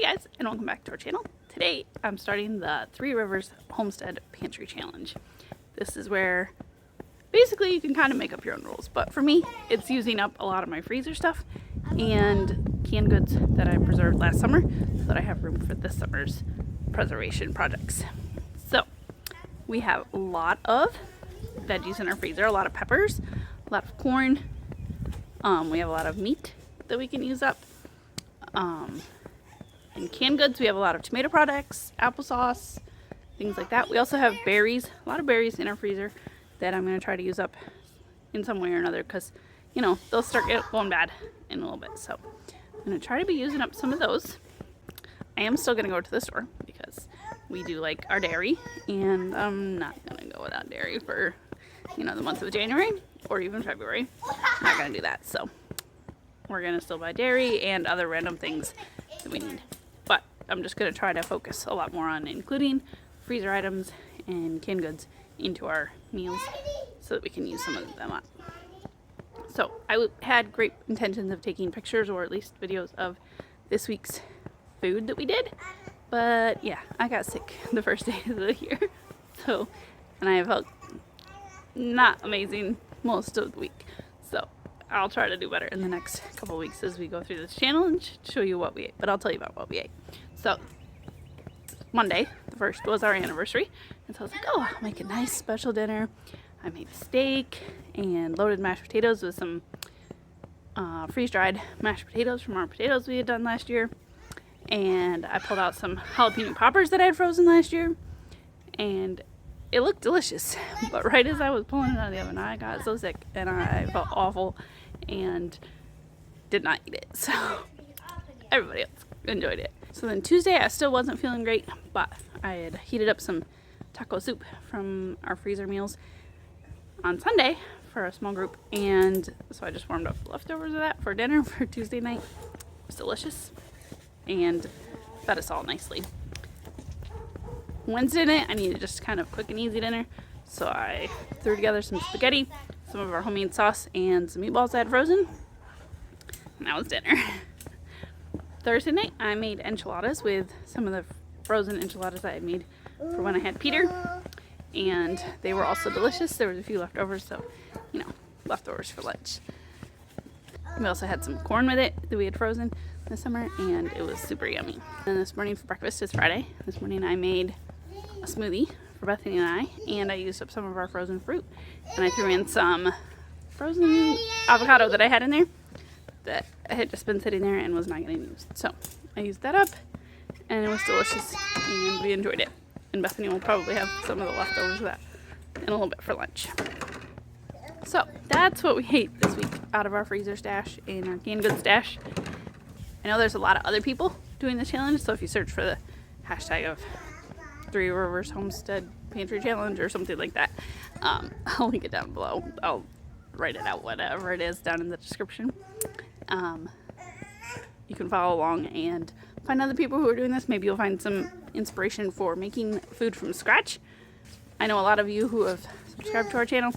Hi guys, and welcome back to our channel. Today I'm starting the Three Rivers Homestead Pantry Challenge. This is where basically you can kind of make up your own rules, but for me it's using up a lot of my freezer stuff and canned goods that I preserved last summer so that I have room for this summer's preservation projects. So we have a lot of veggies in our freezer, a lot of peppers, a lot of corn, we have a lot of meat that we can use up. In canned goods, we have a lot of tomato products, applesauce, things like that. We also have berries, a lot of berries in our freezer that I'm going to try to use up in some way or another because, you know, they'll start going bad in a little bit. So I'm going to try to be using up some of those. I am still going to go to the store because we do like our dairy, and I'm not going to go without dairy for, you know, the month of January or even February. I'm not going to do that. So we're going to still buy dairy and other random things that we need. But I'm just going to try to focus a lot more on including freezer items and canned goods into our meals so that we can use some of them up. So I had great intentions of taking pictures or at least videos of this week's food that we did. But yeah, I got sick the first day of the year. So, and I felt not amazing most of the week. So I'll try to do better in the next couple weeks as we go through this challenge, show you what we ate, but I'll tell you about what we ate. So Monday, the 1st, was our anniversary, and so I was like, oh, I'll make a nice special dinner. I made a steak and loaded mashed potatoes with some freeze-dried mashed potatoes from our potatoes we had done last year, and I pulled out some jalapeno poppers that I had frozen last year, and it looked delicious, but right as I was pulling it out of the oven, I got so sick and I felt awful and did not eat it. So everybody else enjoyed it. So then Tuesday I still wasn't feeling great, but I had heated up some taco soup from our freezer meals on Sunday for a small group, and so I just warmed up leftovers of that for dinner for Tuesday night. It was delicious and fed us all nicely. Wednesday night, I needed just kind of quick and easy dinner, so I threw together some spaghetti, some of our homemade sauce, and some meatballs I had frozen, and that was dinner. Thursday night, I made enchiladas with some of the frozen enchiladas I had made for when I had Peter, and they were also delicious. There was a few leftovers, so, you know, leftovers for lunch. We also had some corn with it that we had frozen this summer, and it was super yummy. And this morning for breakfast, it's Friday. This morning I made a smoothie for Bethany and I used up some of our frozen fruit, and I threw in some frozen avocado that I had in there that I had just been sitting there and was not getting used. So I used that up, and it was delicious, and we enjoyed it. And Bethany will probably have some of the leftovers of that in a little bit for lunch. So that's what we ate this week out of our freezer stash and our canned goods stash. I know there's a lot of other people doing the challenge, so if you search for the hashtag of Three Rivers Homestead Pantry Challenge or something like that, I'll link it down below. I'll write it out, whatever it is, down in the description. You can follow along and find other people who are doing this. Maybe you'll find some inspiration for making food from scratch. I know a lot of you who have subscribed to our channel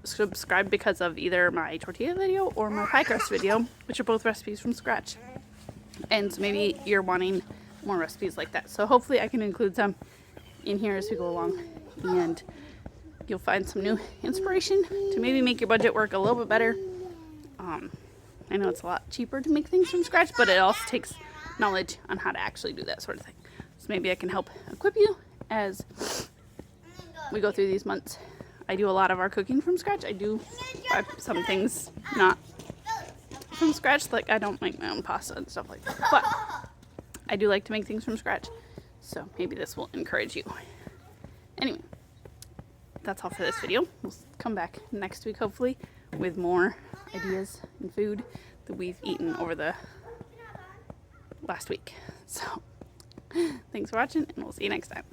subscribed because of either my tortilla video or my pie crust video, which are both recipes from scratch. And so maybe you're wanting more recipes like that. So hopefully I can include some in here as we go along, and you'll find some new inspiration to maybe make your budget work a little bit better. I know it's a lot cheaper to make things from scratch, but it also takes knowledge on how to actually do that sort of thing. So maybe I can help equip you as we go through these months. I do a lot of our cooking from scratch. I do buy some things not from scratch, like I don't make my own pasta and stuff like that, but I do like to make things from scratch, so maybe this will encourage you. Anyway, that's all for this video. We'll come back next week hopefully with more ideas and food that we've eaten over the last week. So thanks for watching, and we'll see you next time.